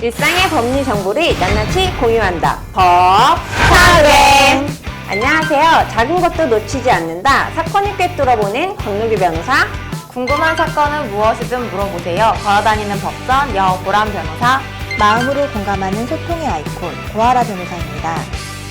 일상의 법리 정보를 낱낱이 공유한다. 법사행. 안녕하세요. 작은 것도 놓치지 않는다. 사건이 꿰뚫어보는 권누기 변호사. 궁금한 사건은 무엇이든 물어보세요. 걸어다니는 법전 여보람 변호사. 마음으로 공감하는 소통의 아이콘 고아라 변호사입니다.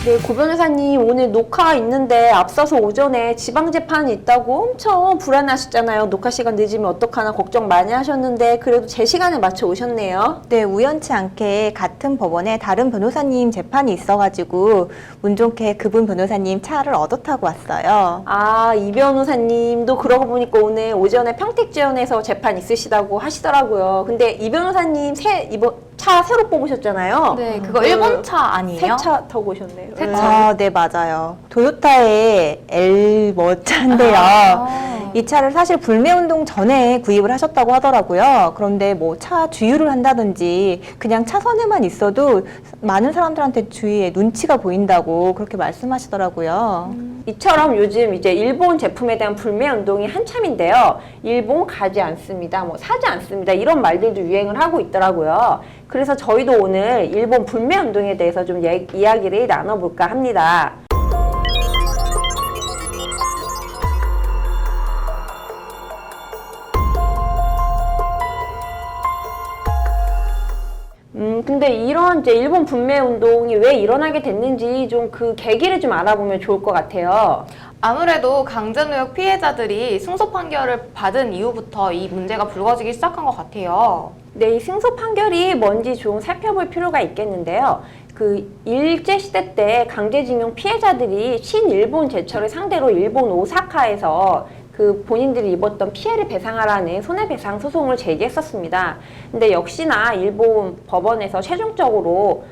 네, 고 변호사님 오늘 녹화 있는데 앞서서 오전에 지방재판이 있다고 엄청 불안하셨잖아요. 녹화 시간 늦으면 어떡하나 걱정 많이 하셨는데 그래도 제 시간에 맞춰 오셨네요. 네, 우연치 않게 같은 법원에 다른 변호사님 재판이 있어가지고 운 좋게 그분 변호사님 차를 얻어 타고 왔어요. 아, 이 변호사님도 그러고 보니까 오늘 오전에 평택지원에서 재판 있으시다고 하시더라고요. 근데 이 변호사님 이번 차 새로 뽑으셨잖아요. 네, 그거 일본 차 아니에요? 새 차 타고 오셨네요. 새 차. 아, 네, 맞아요. 토요타의 엘머 차인데요. 이 차를 사실 불매운동 전에 구입을 하셨다고 하더라고요. 그런데 뭐 차 주유를 한다든지 그냥 차선에만 있어도 많은 사람들한테 주위에 눈치가 보인다고 그렇게 말씀하시더라고요. 이처럼 요즘 이제 일본 제품에 대한 불매운동이 한참인데요. 일본 가지 않습니다. 뭐 사지 않습니다. 이런 말들도 유행을 하고 있더라고요. 그래서 저희도 오늘 일본 불매운동에 대해서 좀 이야기를 나눠볼까 합니다. 근데 이런 이제 일본 불매 운동이 왜 일어나게 됐는지 좀 그 계기를 좀 알아보면 좋을 것 같아요. 아무래도 강제노역 피해자들이 승소 판결을 받은 이후부터 이 문제가 불거지기 시작한 것 같아요. 네, 이 승소 판결이 뭔지 좀 살펴볼 필요가 있겠는데요. 그 일제시대 때 강제징용 피해자들이 신일본 제철을 상대로 일본 오사카에서 그 본인들이 입었던 피해를 배상하라는 손해배상 소송을 제기했었습니다. 근데 역시나 일본 법원에서 최종적으로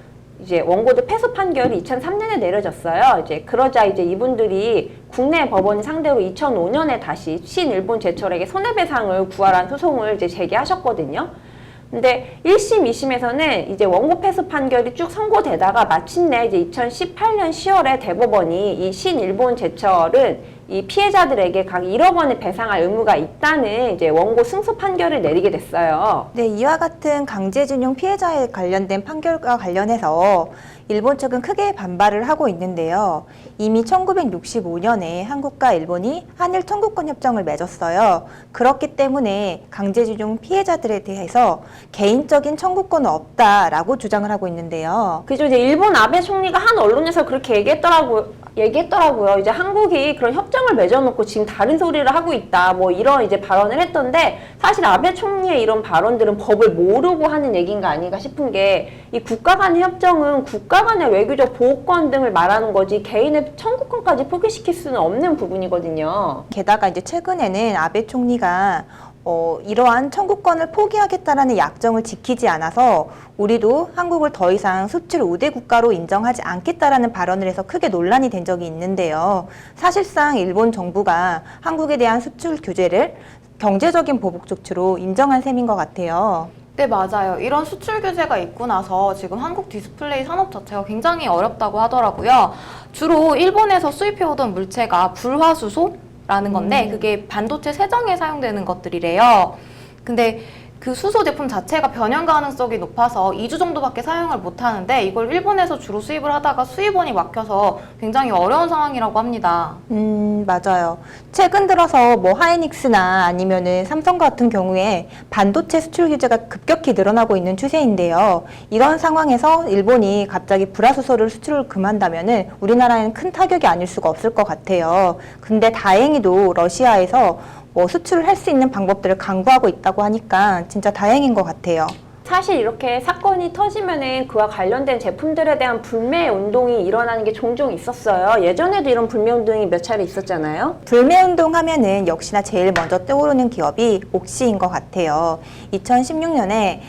이제 원고들 패소 판결이 2003년에 내려졌어요. 그러자 이분들이 국내 법원 상대로 2005년에 다시 신일본 제철에게 손해배상을 구하라는 소송을 제기하셨거든요. 근데 1심, 2심에서는 이제 원고 패소 판결이 쭉 선고되다가 마침내 이제 2018년 10월에 대법원이 이 신일본 제철은 이 피해자들에게 각 1억 원을 배상할 의무가 있다는 이제 원고 승소 판결을 내리게 됐어요. 네, 이와 같은 강제징용 피해자에 관련된 판결과 관련해서 일본 측은 크게 반발을 하고 있는데요. 이미 1965년에 한국과 일본이 한일 청구권 협정을 맺었어요. 그렇기 때문에 강제징용 피해자들에 대해서 개인적인 청구권은 없다라고 주장을 하고 있는데요. 그죠. 이제 일본 아베 총리가 한 언론에서 그렇게 얘기했더라고요. 이제 한국이 그런 협정을 맺어놓고 지금 다른 소리를 하고 있다. 뭐 이런 이제 발언을 했던데 사실 아베 총리의 이런 발언들은 법을 모르고 하는 얘기인가 아닌가 싶은 게 이 국가 간의 협정은 국가 간의 외교적 보호권 등을 말하는 거지 개인의 청구권까지 포기시킬 수는 없는 부분이거든요. 게다가 이제 최근에는 아베 총리가 이러한 청구권을 포기하겠다라는 약정을 지키지 않아서 우리도 한국을 더 이상 수출 우대 국가로 인정하지 않겠다라는 발언을 해서 크게 논란이 된 적이 있는데요. 사실상 일본 정부가 한국에 대한 수출 규제를 경제적인 보복 조치로 인정한 셈인 것 같아요. 네, 맞아요. 이런 수출 규제가 있고 나서 지금 한국 디스플레이 산업 자체가 굉장히 어렵다고 하더라고요. 주로 일본에서 수입해오던 물체가 불화수소라는 건데 그게 반도체 세정에 사용되는 것들이래요. 근데 그 수소 제품 자체가 변형 가능성이 높아서 2주 정도밖에 사용을 못 하는데 이걸 일본에서 주로 수입을 하다가 수입원이 막혀서 굉장히 어려운 상황이라고 합니다. 맞아요. 최근 들어서 뭐 하이닉스나 아니면은 삼성 같은 경우에 반도체 수출 규제가 급격히 늘어나고 있는 추세인데요. 이런 상황에서 일본이 갑자기 불화수소를 수출을 금한다면은 우리나라에는 큰 타격이 아닐 수가 없을 것 같아요. 근데 다행히도 러시아에서 뭐 수출을 할 수 있는 방법들을 강구하고 있다고 하니까 진짜 다행인 것 같아요. 사실 이렇게 사건이 터지면은 그와 관련된 제품들에 대한 불매 운동이 일어나는 게 종종 있었어요. 예전에도 이런 불매 운동이 몇 차례 있었잖아요. 불매운동 하면은 역시나 제일 먼저 떠오르는 기업이 옥시인 것 같아요. 2016년에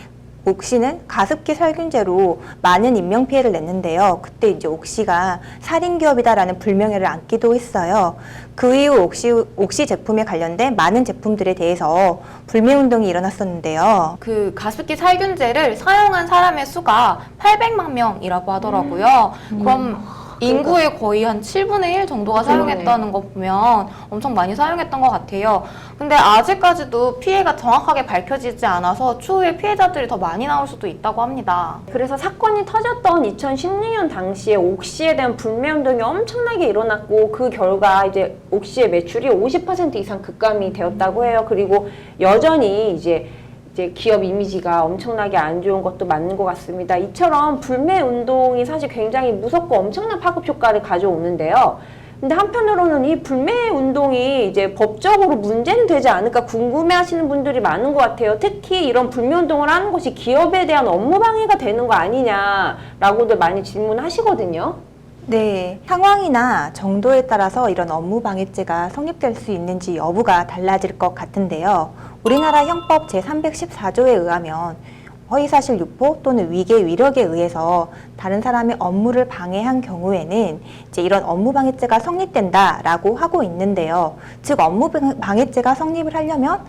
옥시는 가습기 살균제로 많은 인명피해를 냈는데요. 그때 이제 옥시가 살인기업이다라는 불명예를 안기도 했어요. 그 이후 옥시 제품에 관련된 많은 제품들에 대해서 불매운동이 일어났었는데요. 그 가습기 살균제를 사용한 사람의 수가 800만 명이라고 하더라고요. 그럼 인구의 거의 한 7분의 1 정도가 사용했다는 거 보면 엄청 많이 사용했던 것 같아요. 근데 아직까지도 피해가 정확하게 밝혀지지 않아서 추후에 피해자들이 더 많이 나올 수도 있다고 합니다. 그래서 사건이 터졌던 2016년 당시에 옥시에 대한 불매운동이 엄청나게 일어났고 그 결과 이제 옥시의 매출이 50% 이상 급감이 되었다고 해요. 그리고 여전히 이제 기업 이미지가 엄청나게 안 좋은 것도 맞는 것 같습니다. 이처럼 불매 운동이 사실 굉장히 무섭고 엄청난 파급 효과를 가져오는데요. 근데 한편으로는 이 불매 운동이 이제 법적으로 문제는 되지 않을까 궁금해 하시는 분들이 많은 것 같아요. 특히 이런 불매 운동을 하는 것이 기업에 대한 업무 방해가 되는 거 아니냐라고들 많이 질문하시거든요. 네, 상황이나 정도에 따라서 이런 업무 방해죄가 성립될 수 있는지 여부가 달라질 것 같은데요. 우리나라 형법 제314조에 의하면 허위사실 유포 또는 위계 위력에 의해서 다른 사람의 업무를 방해한 경우에는 이제 이런 업무 방해죄가 성립된다라고 하고 있는데요. 즉 업무 방해죄가 성립을 하려면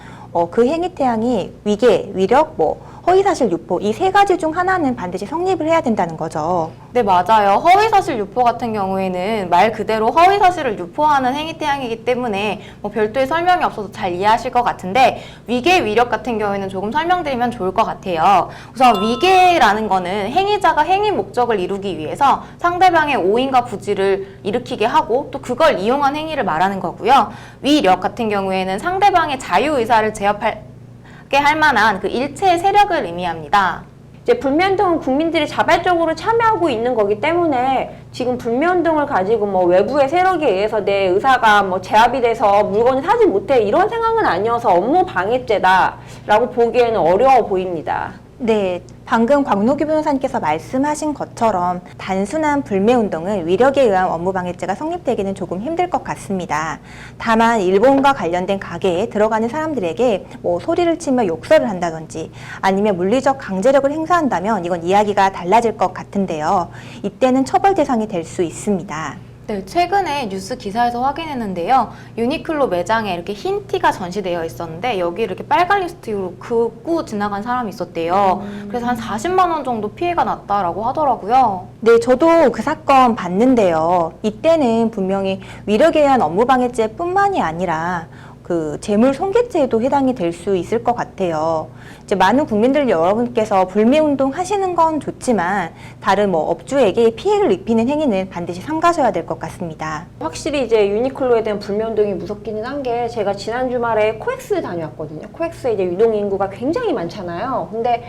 그 행위 태양이 위계, 위력, 허위사실 유포 이 세 가지 중 하나는 반드시 성립을 해야 된다는 거죠. 네, 맞아요. 허위사실 유포 같은 경우에는 말 그대로 허위사실을 유포하는 행위태양이기 때문에 별도의 설명이 없어서 잘 이해하실 것 같은데 위계, 위력 같은 경우에는 조금 설명드리면 좋을 것 같아요. 우선 위계라는 거는 행위자가 행위 목적을 이루기 위해서 상대방의 오인과 부지를 일으키게 하고 또 그걸 이용한 행위를 말하는 거고요. 위력 같은 경우에는 상대방의 자유의사를 제압하게 할 만한 그 일체의 세력을 의미합니다. 이제 불매운동은 국민들이 자발적으로 참여하고 있는 거기 때문에 지금 불매운동을 가지고 외부의 세력에 의해서 내 의사가 제압이 돼서 물건을 사지 못해 이런 상황은 아니어서 업무 방해죄다라고 보기에는 어려워 보입니다. 네, 방금 광노규 변호사님께서 말씀하신 것처럼 단순한 불매운동은 위력에 의한 업무방해죄가 성립되기는 조금 힘들 것 같습니다. 다만 일본과 관련된 가게에 들어가는 사람들에게 소리를 치며 욕설을 한다든지 아니면 물리적 강제력을 행사한다면 이건 이야기가 달라질 것 같은데요. 이때는 처벌 대상이 될 수 있습니다. 네, 최근에 뉴스 기사에서 확인했는데요. 유니클로 매장에 이렇게 흰 티가 전시되어 있었는데 여기 이렇게 빨간 립스틱으로 긋고 지나간 사람이 있었대요. 그래서 한 40만 원 정도 피해가 났다라고 하더라고요. 네, 저도 그 사건 봤는데요. 이때는 분명히 위력에 의한 업무방해죄뿐만이 아니라 그 재물 손괴죄에도 해당이 될 수 있을 것 같아요. 이제 많은 국민들 여러분께서 불매운동 하시는 건 좋지만 다른 업주에게 피해를 입히는 행위는 반드시 삼가셔야 될 것 같습니다. 확실히 이제 유니클로에 대한 불매운동이 무섭기는 한 게 제가 지난 주말에 코엑스 다녀왔거든요. 코엑스에 이제 유동 인구가 굉장히 많잖아요. 근데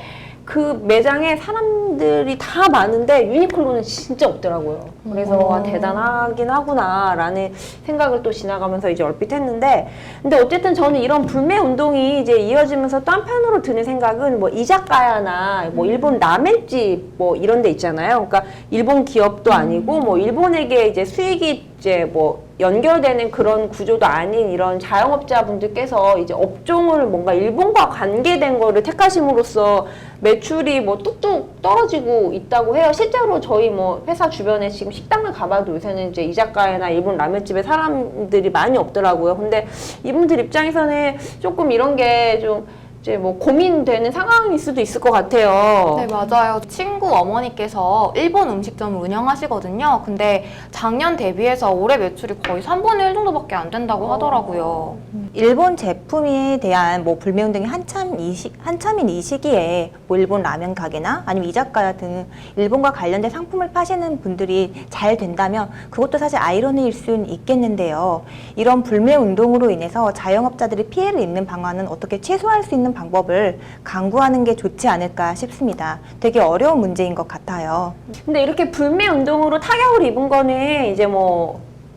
그 매장에 사람들이 다 많은데 유니클로는 진짜 없더라고요. 그래서 대단하긴 하구나 라는 생각을 또 지나가면서 이제 얼핏 했는데, 근데 어쨌든 저는 이런 불매 운동이 이제 이어지면서 또 한편으로 드는 생각은 이자카야나 일본 라멘집 이런 데 있잖아요. 그러니까 일본 기업도 아니고 일본에게 이제 수익이 이제 연결되는 그런 구조도 아닌 이런 자영업자분들께서 이제 업종을 뭔가 일본과 관계된 거를 택하심으로써 매출이 뚝뚝 떨어지고 있다고 해요. 실제로 저희 회사 주변에 지금 식당을 가봐도 요새는 이제 이자카야나 일본 라면집에 사람들이 많이 없더라고요. 근데 이분들 입장에서는 조금 이런 게 좀 이제 고민되는 상황일 수도 있을 것 같아요. 네, 맞아요. 친구 어머니께서 일본 음식점을 운영하시거든요. 근데 작년 대비해서 올해 매출이 거의 3분의 1 정도밖에 안 된다고 하더라고요. 일본 제품에 대한 불매운동이 한참인 이 시기에 일본 라면 가게나 아니면 이자카야 등 일본과 관련된 상품을 파시는 분들이 잘 된다면 그것도 사실 아이러니일 수는 있겠는데요. 이런 불매운동으로 인해서 자영업자들이 피해를 입는 방안은 어떻게 최소화할 수 있는 방법을 강구하는 게 좋지 않을까 싶습니다. 되게 어려운 문제인 것 같아요. 근데 이렇게 불매 운동으로 타격을 입은 거는 이제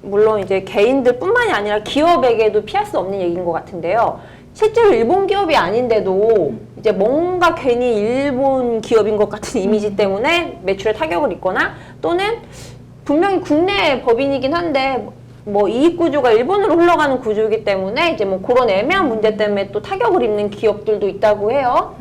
물론 이제 개인들뿐만이 아니라 기업에게도 피할 수 없는 얘기인 것 같은데요. 실제로 일본 기업이 아닌데도 이제 뭔가 괜히 일본 기업인 것 같은 이미지 때문에 매출에 타격을 입거나 또는 분명히 국내 법인이긴 한데 이익 구조가 일본으로 흘러가는 구조이기 때문에 이제 그런 애매한 문제 때문에 또 타격을 입는 기업들도 있다고 해요.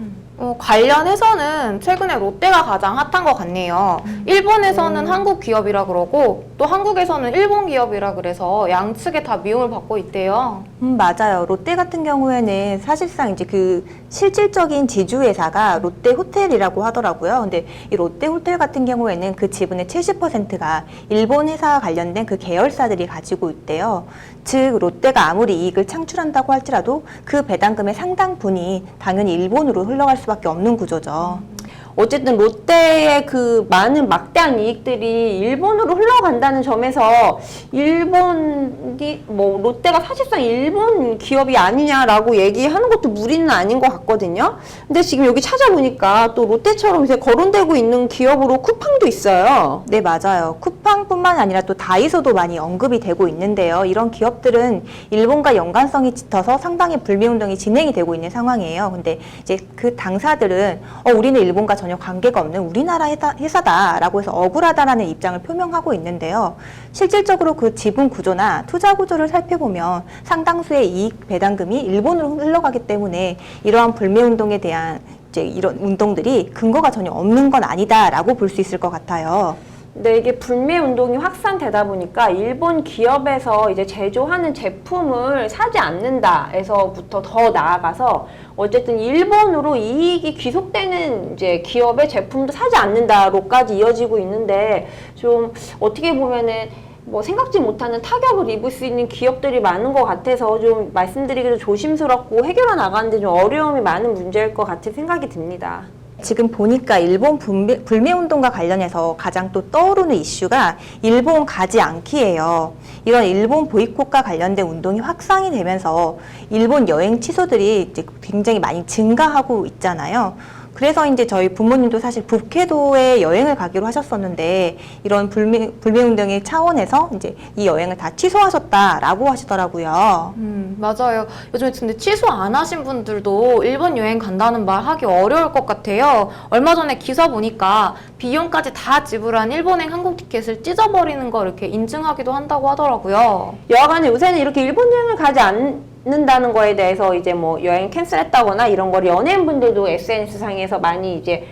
관련해서는 최근에 롯데가 가장 핫한 것 같네요. 일본에서는 한국 기업이라 그러고 또 한국에서는 일본 기업이라 그래서 양측에 다 미움을 받고 있대요. 맞아요. 롯데 같은 경우에는 사실상 이제 그 실질적인 지주회사가 롯데 호텔이라고 하더라고요. 근데 이 롯데 호텔 같은 경우에는 그 지분의 70%가 일본 회사와 관련된 그 계열사들이 가지고 있대요. 즉, 롯데가 아무리 이익을 창출한다고 할지라도 그 배당금의 상당분이 당연히 일본으로 흘러갈 수밖에 없는 구조죠. 어쨌든 롯데의 그 많은 막대한 이익들이 일본으로 흘러간다는 점에서 일본이 뭐 롯데가 사실상 일본 기업이 아니냐라고 얘기하는 것도 무리는 아닌 것 같거든요. 근데 지금 여기 찾아보니까 또 롯데처럼 이제 거론되고 있는 기업으로 쿠팡도 있어요. 네, 맞아요. 쿠팡뿐만 아니라 또 다이소도 많이 언급이 되고 있는데요. 이런 기업들은 일본과 연관성이 짙어서 상당히 불매운동이 진행이 되고 있는 상황이에요. 근데 이제 그 당사들은 우리는 일본과 전혀 관계가 없는 우리나라 회사다라고 해서 억울하다라는 입장을 표명하고 있는데요. 실질적으로 그 지분 구조나 투자 구조를 살펴보면 상당수의 이익 배당금이 일본으로 흘러가기 때문에 이러한 불매운동에 대한 이제 이런 운동들이 근거가 전혀 없는 건 아니다라고 볼 수 있을 것 같아요. 근데 이게 불매 운동이 확산되다 보니까 일본 기업에서 이제 제조하는 제품을 사지 않는다에서부터 더 나아가서 어쨌든 일본으로 이익이 귀속되는 이제 기업의 제품도 사지 않는다로까지 이어지고 있는데 좀 어떻게 보면은 뭐 생각지 못하는 타격을 입을 수 있는 기업들이 많은 것 같아서 좀 말씀드리기도 조심스럽고 해결해 나가는데 좀 어려움이 많은 문제일 것 같은 생각이 듭니다. 지금 보니까 일본 불매운동과 관련해서 가장 또 떠오르는 이슈가 일본 가지 않기예요. 이런 일본 보이콧과 관련된 운동이 확산이 되면서 일본 여행 취소들이 이제 굉장히 많이 증가하고 있잖아요. 그래서 이제 저희 부모님도 사실 북해도에 여행을 가기로 하셨었는데 이런 불매운동의 차원에서 이제 이 여행을 다 취소하셨다라고 하시더라고요. 맞아요. 요즘에 근데 취소 안 하신 분들도 일본 여행 간다는 말 하기 어려울 것 같아요. 얼마 전에 기사 보니까 비용까지 다 지불한 일본행 항공 티켓을 찢어버리는 거 이렇게 인증하기도 한다고 하더라고요. 여하간에 요새는 이렇게 일본 여행을 가지 않는다는 거에 대해서 이제 뭐 여행 캔슬했다거나 이런 걸 연예인분들도 SNS 상에서 많이 이제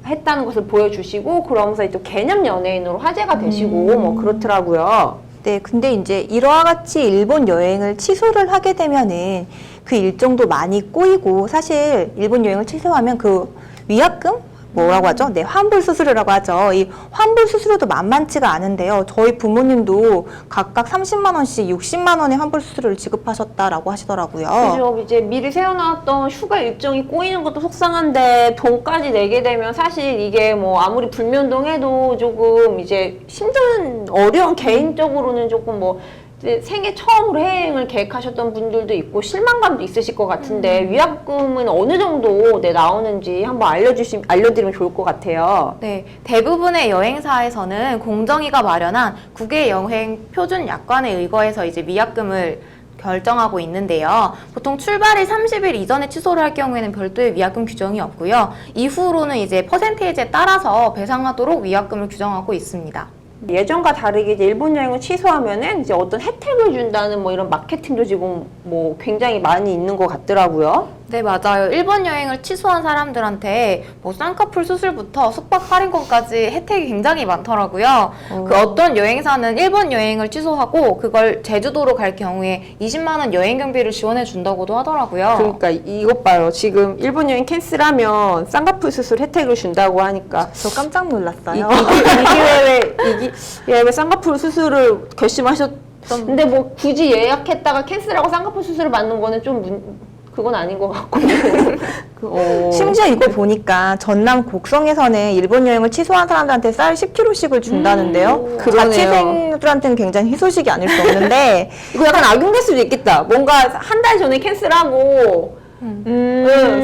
했다는 것을 보여주시고 그러면서 또 개념 연예인으로 화제가 되시고 뭐 그렇더라고요. 네, 근데 이제 이와 같이 일본 여행을 취소를 하게 되면은 그 일정도 많이 꼬이고 사실 일본 여행을 취소하면 그 위약금? 뭐라고 하죠? 네, 환불 수수료라고 하죠. 이 환불 수수료도 만만치가 않은데요. 저희 부모님도 각각 30만 원씩 60만 원의 환불 수수료를 지급하셨다라고 하시더라고요. 그죠. 이제 미리 세워놨던 휴가 일정이 꼬이는 것도 속상한데 돈까지 내게 되면 사실 이게 뭐 아무리 불면동해도 조금 이제 힘든 어려운 개인적으로는 조금 뭐 이제 생애 처음으로 해외여행을 계획하셨던 분들도 있고 실망감도 있으실 것 같은데 위약금은 어느 정도 나오는지 한번 알려드리면 좋을 것 같아요. 네, 대부분의 여행사에서는 공정위가 마련한 국외 여행 표준 약관에 의거해서 이제 위약금을 결정하고 있는데요. 보통 출발일 30일 이전에 취소를 할 경우에는 별도의 위약금 규정이 없고요. 이후로는 이제 퍼센테이지에 따라서 배상하도록 위약금을 규정하고 있습니다. 예전과 다르게 이제 일본 여행을 취소하면은 이제 어떤 혜택을 준다는 뭐 이런 마케팅도 지금 뭐 굉장히 많이 있는 것 같더라고요. 네, 맞아요. 일본 여행을 취소한 사람들한테 뭐 쌍꺼풀 수술부터 숙박 할인권까지 혜택이 굉장히 많더라고요. 그 어떤 여행사는 일본 여행을 취소하고 그걸 제주도로 갈 경우에 20만 원 여행 경비를 지원해 준다고도 하더라고요. 그러니까 이것 봐요. 지금 일본 여행 캔슬하면 쌍꺼풀 수술 혜택을 준다고 하니까 저 깜짝 놀랐어요. 이 기회에 쌍꺼풀 수술을 결심하셨던. 근데 뭐 굳이 예약했다가 캔슬하고 쌍꺼풀 수술을 받는 거는 좀 그건 아닌 것 같고. 심지어 이거 보니까 전남 곡성에서는 일본 여행을 취소한 사람들한테 쌀 10kg씩을 준다는데요. 그러네요. 자취생들한테는 굉장히 희소식이 아닐 수 없는데 이거 약간 악용될 수도 있겠다. 뭔가 한 달 전에 캔슬하고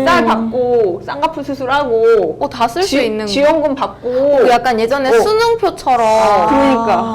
쌀 받고 쌍꺼풀 수술하고 다 쓸 수 있는 지원금 받고 그 약간 예전에 수능표처럼 그러니까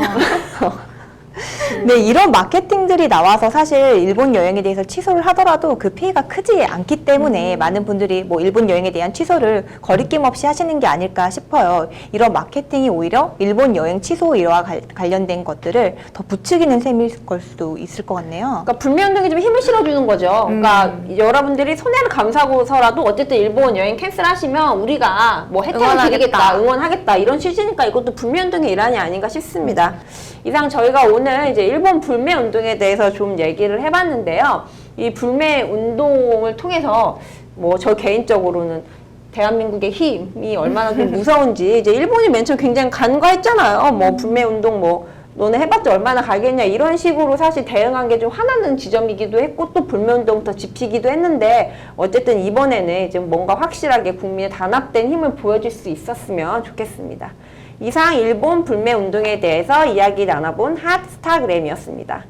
네, 이런 마케팅들이 나와서 사실 일본 여행에 대해서 취소를 하더라도 그 피해가 크지 않기 때문에 많은 분들이 뭐 일본 여행에 대한 취소를 거리낌 없이 하시는 게 아닐까 싶어요. 이런 마케팅이 오히려 일본 여행 취소 일와 관련된 것들을 더 부추기는 셈일 걸 수도 있을 것 같네요. 그러니까 불매운동에 좀 힘을 실어주는 거죠. 그러니까 여러분들이 손해를 감수하고서라도 어쨌든 일본 여행 캔슬하시면 우리가 뭐 혜택을 응원하겠다. 드리겠다, 응원하겠다 이런 취지니까 이것도 불매운동의 일환이 아닌가 싶습니다. 이상 저희가 오늘 이제 일본 불매운동에 대해서 좀 얘기를 해봤는데요. 이 불매운동을 통해서 뭐 저 개인적으로는 대한민국의 힘이 얼마나 좀 무서운지 이제 일본이 맨 처음 굉장히 간과했잖아요. 뭐 불매운동 뭐 너네 해봤자 얼마나 가겠냐 이런 식으로 사실 대응한 게 좀 화나는 지점이기도 했고 또 불매운동부터 짚히기도 했는데 어쨌든 이번에는 이제 뭔가 확실하게 국민의 단합된 힘을 보여줄 수 있었으면 좋겠습니다. 이상 일본 불매운동에 대해서 이야기 나눠본 핫스타그램이었습니다.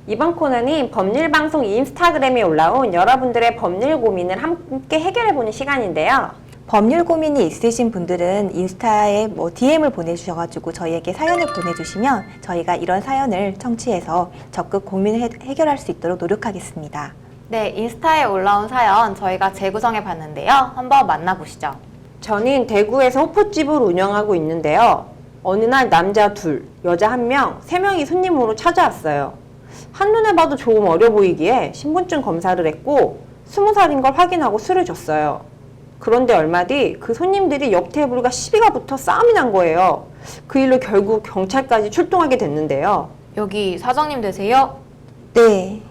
이번 코너는 법률방송 인스타그램에 올라온 여러분들의 법률 고민을 함께 해결해보는 시간인데요. 법률 고민이 있으신 분들은 인스타에 뭐 DM을 보내주셔가지고 저희에게 사연을 보내주시면 저희가 이런 사연을 청취해서 적극 고민을 해결할 수 있도록 노력하겠습니다. 네, 인스타에 올라온 사연 저희가 재구성해 봤는데요. 한번 만나보시죠. 저는 대구에서 호프집을 운영하고 있는데요. 어느 날 남자 둘, 여자 한 명, 세 명이 손님으로 찾아왔어요. 한눈에 봐도 조금 어려 보이기에 신분증 검사를 했고 20살인 걸 확인하고 술을 줬어요. 그런데 얼마 뒤 그 손님들이 옆 테이블과 시비가 붙어 싸움이 난 거예요. 그 일로 결국 경찰까지 출동하게 됐는데요. 여기 사장님 되세요? 네.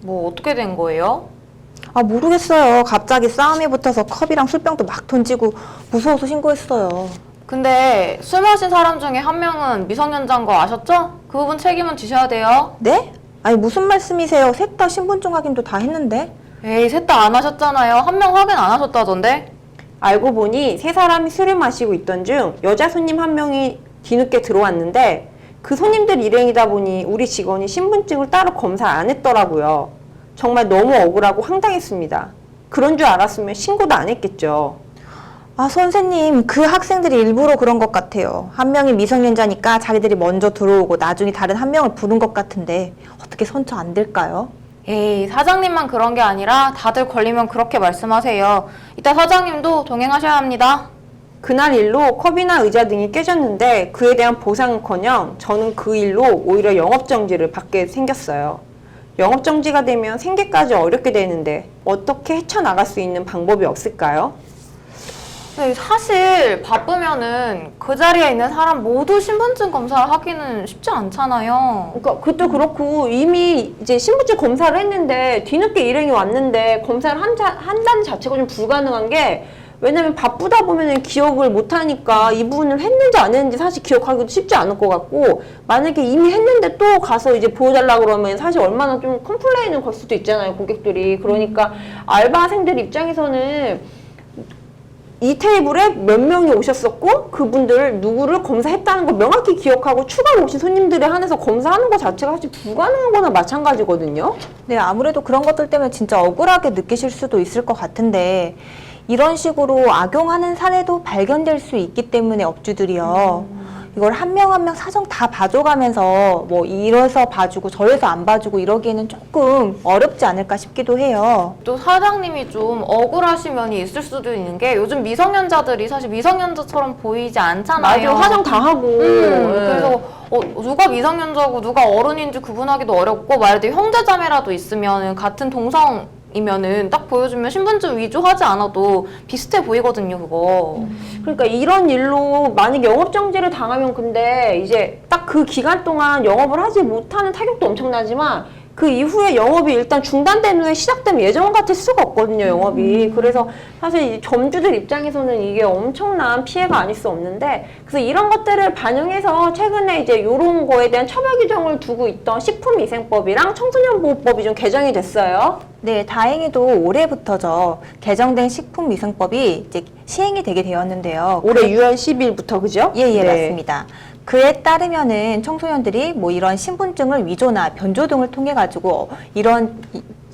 뭐 어떻게 된 거예요? 아, 모르겠어요. 갑자기 싸움이 붙어서 컵이랑 술병도 막 던지고 무서워서 신고했어요. 근데 술 마신 사람 중에 한 명은 미성년자인 거 아셨죠? 그 부분 책임은 지셔야 돼요. 네? 아니, 무슨 말씀이세요? 셋 다 신분증 확인도 다 했는데? 에이, 셋 다 안 하셨잖아요. 한 명 확인 안 하셨다던데? 알고 보니 세 사람이 술을 마시고 있던 중 여자 손님 한 명이 뒤늦게 들어왔는데 그 손님들 일행이다 보니 우리 직원이 신분증을 따로 검사 안 했더라고요. 정말 너무 억울하고 황당했습니다. 그런 줄 알았으면 신고도 안 했겠죠. 아, 선생님, 그 학생들이 일부러 그런 것 같아요. 한 명이 미성년자니까 자기들이 먼저 들어오고 나중에 다른 한 명을 부른 것 같은데 어떻게 선처 안 될까요? 에이, 사장님만 그런 게 아니라 다들 걸리면 그렇게 말씀하세요. 이따 사장님도 동행하셔야 합니다. 그날 일로 컵이나 의자 등이 깨졌는데 그에 대한 보상은커녕 저는 그 일로 오히려 영업정지를 받게 생겼어요. 영업정지가 되면 생계까지 어렵게 되는데 어떻게 헤쳐나갈 수 있는 방법이 없을까요? 네, 사실 바쁘면은 그 자리에 있는 사람 모두 신분증 검사를 하기는 쉽지 않잖아요. 그러니까 그것도 그렇고 이미 이제 신분증 검사를 했는데 뒤늦게 일행이 왔는데 검사를 한다는 자체가 좀 불가능한 게 왜냐면 바쁘다 보면은 기억을 못 하니까 이 부분을 했는지 안 했는지 사실 기억하기도 쉽지 않을 것 같고 만약에 이미 했는데 또 가서 이제 보여달라고 그러면 사실 얼마나 좀 컴플레인을 걸 수도 있잖아요, 고객들이. 그러니까 알바생들 입장에서는 이 테이블에 몇 명이 오셨었고 그분들 누구를 검사했다는 걸 명확히 기억하고 추가로 오신 손님들에 한해서 검사하는 것 자체가 사실 불가능한 거나 마찬가지거든요. 네, 아무래도 그런 것들 때문에 진짜 억울하게 느끼실 수도 있을 것 같은데 이런 식으로 악용하는 사례도 발견될 수 있기 때문에 업주들이요. 이걸 한 명 한 명 사정 다 봐줘가면서 뭐 이래서 봐주고 저래서 안 봐주고 이러기에는 조금 어렵지 않을까 싶기도 해요. 또 사장님이 좀 억울하신 면이 있을 수도 있는 게 요즘 미성년자들이 사실 미성년자처럼 보이지 않잖아요. 맞아, 화장 다 하고. 그래서 누가 미성년자고 누가 어른인지 구분하기도 어렵고 말해도 형제자매라도 있으면 같은 동성이면은 딱 보여주면 신분증 위조하지 않아도 비슷해 보이거든요, 그거. 그러니까 이런 일로 만약 영업정지를 당하면 근데 이제 딱 그 기간 동안 영업을 하지 못하는 타격도 엄청나지만 그 이후에 영업이 일단 중단된 후에 시작되면 예전 같을 수가 없거든요, 영업이. 그래서 사실 이 점주들 입장에서는 이게 엄청난 피해가 아닐 수 없는데 그래서 이런 것들을 반영해서 최근에 이제 이런 거에 대한 처벌 규정을 두고 있던 식품위생법이랑 청소년보호법이 좀 개정이 됐어요. 네, 다행히도 올해부터죠. 개정된 식품위생법이 이제 시행이 되게 되었는데요. 올해 6월 10일부터 그죠? 예, 예, 네. 맞습니다. 그에 따르면은 청소년들이 뭐 이런 신분증을 위조나 변조 등을 통해 가지고 이런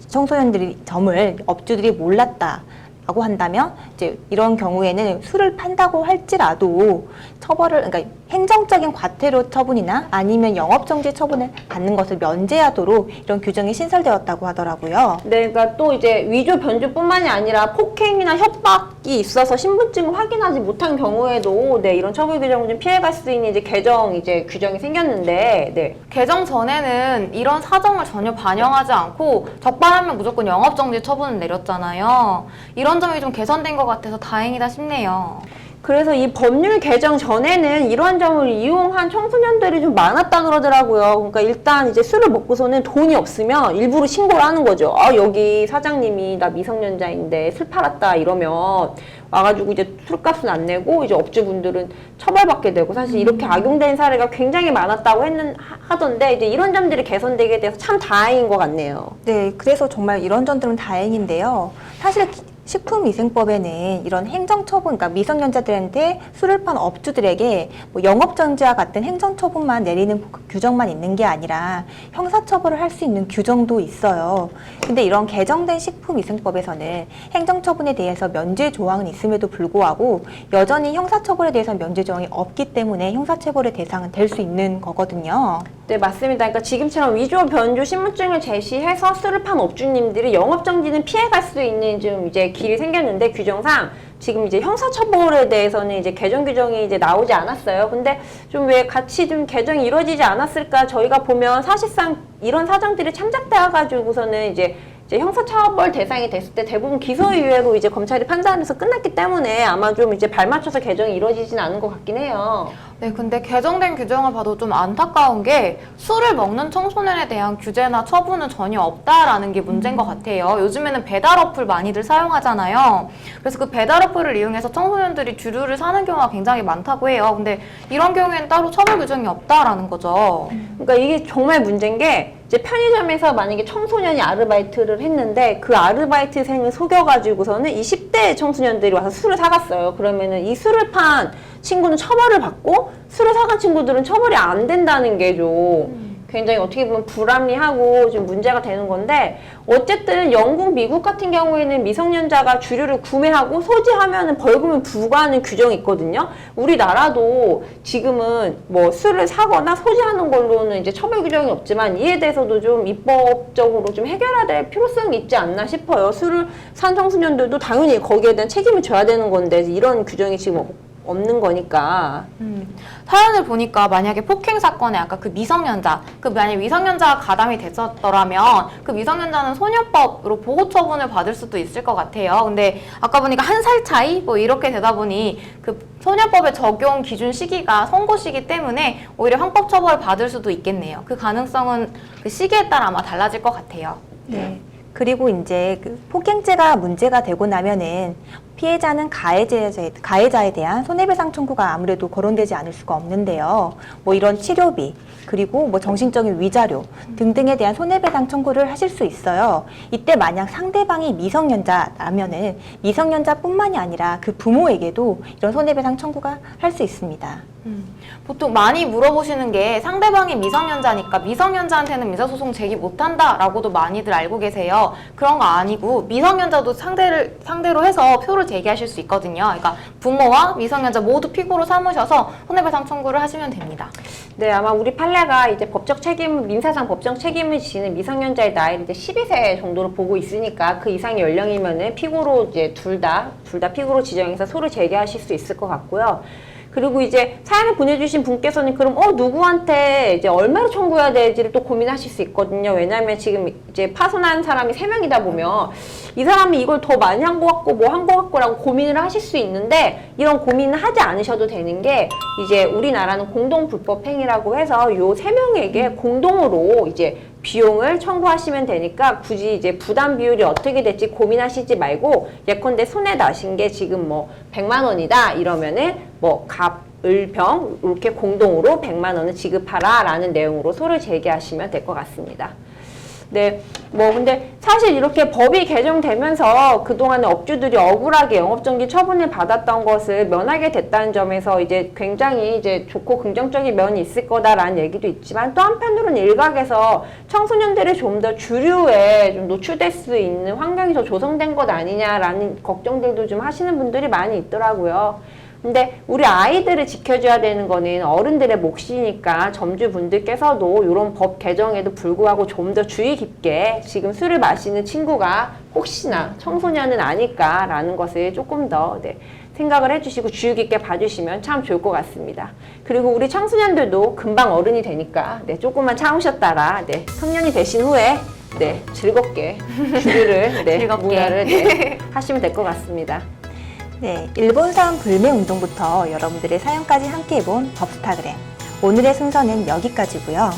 청소년들이 점을 업주들이 몰랐다. 라고 한다면 이제 이런 경우에는 술을 판다고 할지라도 처벌을 그러니까 행정적인 과태료 처분이나 아니면 영업정지 처분을 받는 것을 면제하도록 이런 규정이 신설되었다고 하더라고요. 네, 그러니까 또 이제 위조 변조뿐만이 아니라 폭행이나 협박이 있어서 신분증을 확인하지 못한 경우에도 네, 이런 처벌 규정을 좀 피해갈 수 있는 이제 규정이 생겼는데, 네. 개정 전에는 이런 사정을 전혀 반영하지 않고 적발하면 무조건 영업정지 처분을 내렸잖아요. 이런 점이 좀 개선된 것 같아서 다행이다 싶네요. 그래서 이 법률 개정 전에는 이러한 점을 이용한 청소년들이 좀 많았다 그러더라고요. 그러니까 일단 이제 술을 먹고서는 돈이 없으면 일부러 신고를 하는 거죠. 아, 여기 사장님이 나 미성년자인데 술 팔았다 이러면 와가지고 이제 술값은 안 내고 이제 업주분들은 처벌받게 되고 사실 이렇게 악용된 사례가 굉장히 많았다고 하던데 이제 이런 점들이 개선되게 돼서 참 다행인 것 같네요. 네, 그래서 정말 이런 점들은 다행인데요. 사실 식품위생법에는 이런 행정처분, 그러니까 미성년자들한테 술을 판 업주들에게 뭐 영업정지와 같은 행정처분만 내리는 규정만 있는 게 아니라 형사처벌을 할 수 있는 규정도 있어요. 근데 이런 개정된 식품위생법에서는 행정처분에 대해서 면제 조항은 있음에도 불구하고 여전히 형사처벌에 대해서는 면제 조항이 없기 때문에 형사처벌의 대상은 될 수 있는 거거든요. 네, 맞습니다. 그러니까 지금처럼 위조 변조 신분증을 제시해서 술을 판 업주님들이 영업정지는 피해갈 수 있는 좀 이제 길이 생겼는데 규정상 지금 이제 형사처벌에 대해서는 이제 개정 규정이 이제 나오지 않았어요. 근데 좀 왜 같이 좀 개정이 이루어지지 않았을까? 저희가 보면 사실상 이런 사정들이 참작되어가지고서는 이제 형사처벌 대상이 됐을 때 대부분 기소유예로 이제 검찰이 판단해서 끝났기 때문에 아마 좀 이제 발맞춰서 개정이 이루어지진 않은 것 같긴 해요. 네, 근데 개정된 규정을 봐도 좀 안타까운 게 술을 먹는 청소년에 대한 규제나 처분은 전혀 없다라는 게 문제인 것 같아요. 요즘에는 배달 어플 많이들 사용하잖아요. 그래서 그 배달 어플을 이용해서 청소년들이 주류를 사는 경우가 굉장히 많다고 해요. 근데 이런 경우에는 따로 처벌 규정이 없다라는 거죠. 그러니까 이게 정말 문제인 게 이제 편의점에서 만약에 청소년이 아르바이트를 했는데 그 아르바이트생을 속여가지고서는 이 10대 청소년들이 와서 술을 사갔어요. 그러면은 이 술을 판 친구는 처벌을 받고 술을 사간 친구들은 처벌이 안 된다는 게 좀 굉장히 어떻게 보면 불합리하고 좀 문제가 되는 건데 어쨌든 영국, 미국 같은 경우에는 미성년자가 주류를 구매하고 소지하면은 벌금을 부과하는 규정이 있거든요. 우리나라도 지금은 뭐 술을 사거나 소지하는 걸로는 이제 처벌 규정이 없지만 이에 대해서도 좀 입법적으로 좀 해결해야 될 필요성이 있지 않나 싶어요. 술을 산 청소년들도 당연히 거기에 대한 책임을 져야 되는 건데 이런 규정이 지금 없는 거니까. 사연을 보니까 만약에 폭행 사건에 아까 그 미성년자, 만약에 미성년자가 가담이 됐었더라면 그 미성년자는 소녀법으로 보호 처분을 받을 수도 있을 것 같아요. 근데 아까 보니까 1살 차이 뭐 이렇게 되다 보니 그 소녀법의 적용 기준 시기가 선고 시기 때문에 오히려 형법 처벌을 받을 수도 있겠네요. 그 가능성은 그 시기에 따라 아마 달라질 것 같아요. 네. 그리고 이제 그 폭행죄가 문제가 되고 나면은 피해자는 가해자에 대한 손해배상 청구가 아무래도 거론되지 않을 수가 없는데요. 뭐 이런 치료비, 그리고 뭐 정신적인 위자료 등등에 대한 손해배상 청구를 하실 수 있어요. 이때 만약 상대방이 미성년자라면은 미성년자뿐만이 아니라 그 부모에게도 이런 손해배상 청구가 할 수 있습니다. 보통 많이 물어보시는 게 상대방이 미성년자니까 미성년자한테는 민사소송 제기 못한다라고도 많이들 알고 계세요. 그런 거 아니고 미성년자도 상대로 해서 표를 제기하실 수 있거든요. 그러니까 부모와 미성년자 모두 피고로 삼으셔서 손해배상 청구를 하시면 됩니다. 네, 아마 우리 판례가 이제 민사상 법정 책임을 지는 미성년자의 나이를 이제 12세 정도로 보고 있으니까 그 이상의 연령이면은 피고로 이제 둘 다 피고로 지정해서 소를 제기하실 수 있을 것 같고요. 그리고 이제 사연을 보내주신 분께서는 그럼 누구한테 이제 얼마를 청구해야 될지를 또 고민하실 수 있거든요. 왜냐하면 지금 이제 파손한 사람이 3명이다 보면 이 사람이 이걸 더 많이 한 것 같고 뭐 한 것 같고라고 고민을 하실 수 있는데 이런 고민을 하지 않으셔도 되는 게 이제 우리나라는 공동불법행위라고 해서 요 3명에게 공동으로 이제 비용을 청구하시면 되니까 굳이 이제 부담 비율이 어떻게 될지 고민하시지 말고 예컨대 손해 나신 게 지금 뭐 100만 원이다 이러면은 뭐 갑, 을, 병 이렇게 공동으로 100만 원을 지급하라 라는 내용으로 소를 제기하시면 될 것 같습니다. 네, 뭐 근데 사실 이렇게 법이 개정되면서 그동안에 업주들이 억울하게 영업정지 처분을 받았던 것을 면하게 됐다는 점에서 이제 굉장히 이제 좋고 긍정적인 면이 있을 거다라는 얘기도 있지만 또 한편으로는 일각에서 청소년들이 좀 더 주류에 좀 노출될 수 있는 환경이 더 조성된 것 아니냐라는 걱정들도 좀 하시는 분들이 많이 있더라고요. 근데 우리 아이들을 지켜줘야 되는 거는 어른들의 몫이니까 점주분들께서도 이런 법 개정에도 불구하고 좀 더 주의 깊게 지금 술을 마시는 친구가 혹시나 청소년은 아닐까라는 것을 조금 더 생각을 해주시고 주의 깊게 봐주시면 참 좋을 것 같습니다. 그리고 우리 청소년들도 금방 어른이 되니까 조금만 참으셨다가 성년이 되신 후에 즐겁게 주류를 즐겁게. 문화를 하시면 될 것 같습니다. 네, 일본산 불매 운동부터 여러분들의 사연까지 함께 해본 법스타그램. 오늘의 순서는 여기까지고요.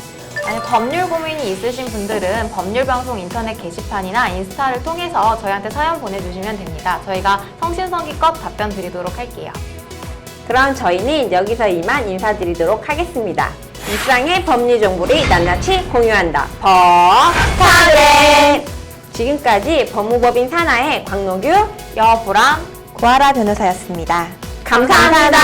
아니, 법률 고민이 있으신 분들은 법률방송 인터넷 게시판이나 인스타를 통해서 저희한테 사연 보내주시면 됩니다. 저희가 성심성의껏 답변 드리도록 할게요. 그럼 저희는 여기서 이만 인사드리도록 하겠습니다. 일상의 법률 정보를 낱낱이 공유한다. 법스타그램! 지금까지 법무법인 산하의 광노규, 여보람 구하라 변호사였습니다. 감사합니다.